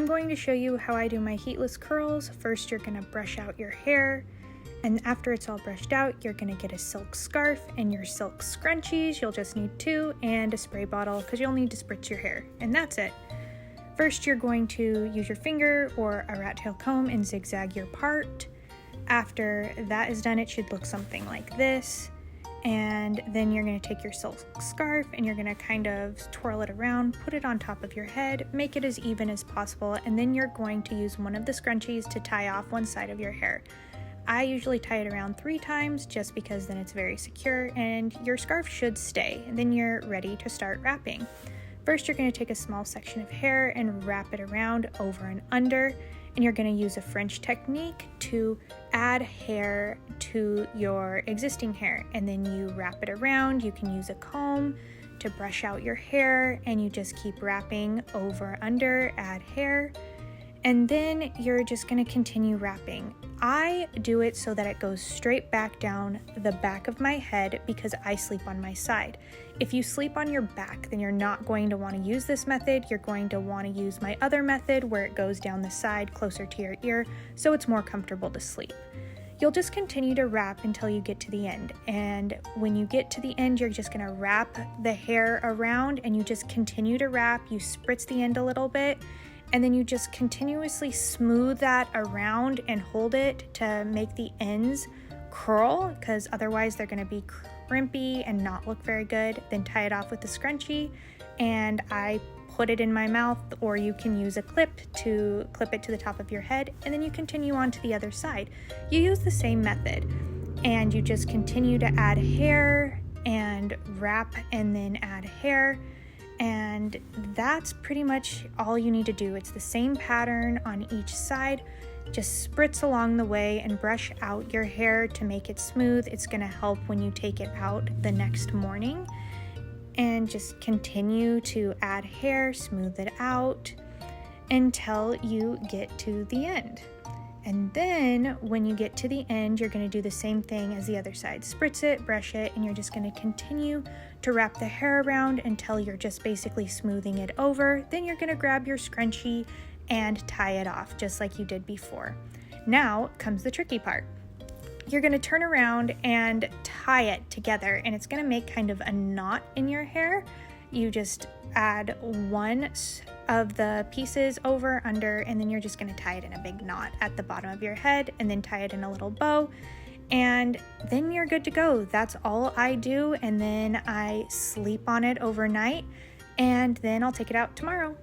I'm going to show you how I do my heatless curls. First, you're gonna brush out your hair, and after it's all brushed out, you're gonna get a silk scarf and your silk scrunchies. You'll just need 2 and a spray bottle because you'll need to spritz your hair, and that's it. First, you're going to use your finger or a rat tail comb and zigzag your part. After that is done, it should look something like this. And then you're going to take your silk scarf and you're going to kind of twirl it around, put it on top of your head, make it as even as possible, and then you're going to use one of the scrunchies to tie off one side of your hair. I usually tie it around 3 times just because then it's very secure and your scarf should stay, and then you're ready to start wrapping. First, you're going to take a small section of hair and wrap it around over and under, and you're going to use a French technique to add hair to your existing hair, and then you wrap it around. You can use a comb to brush out your hair, and you just keep wrapping over, under, add hair, and then you're just going to continue wrapping. I do it so that it goes straight back down the back of my head because I sleep on my side. If you sleep on your back, then you're not going to want to use this method. You're going to want to use my other method where it goes down the side closer to your ear so it's more comfortable to sleep. You'll just continue to wrap until you get to the end, and when you get to the end, you're just going to wrap the hair around and you just continue to wrap. You spritz the end a little bit, and then you just continuously smooth that around and hold it to make the ends curl, because otherwise they're going to be crimpy and not look very good. Then tie it off with the scrunchie, and I put it in my mouth, or you can use a clip to clip it to the top of your head, and then you continue on to the other side. You use the same method, and you just continue to add hair and wrap and then add hair. And that's pretty much all you need to do. It's the same pattern on each side. Just spritz along the way and brush out your hair to make it smooth. It's gonna help when you take it out the next morning. And just continue to add hair, smooth it out until you get to the end. And then when you get to the end, you're going to do the same thing as the other side. Spritz it, brush it, and you're just going to continue to wrap the hair around until you're just basically smoothing it over. Then you're going to grab your scrunchie and tie it off just like you did before. Now comes the tricky part. You're going to turn around and tie it together, and it's going to make kind of a knot in your hair. You just add one of the pieces over, under, and then you're just going to tie it in a big knot at the bottom of your head, and then tie it in a little bow, and then you're good to go. That's all I do, and then I sleep on it overnight, and then I'll take it out tomorrow.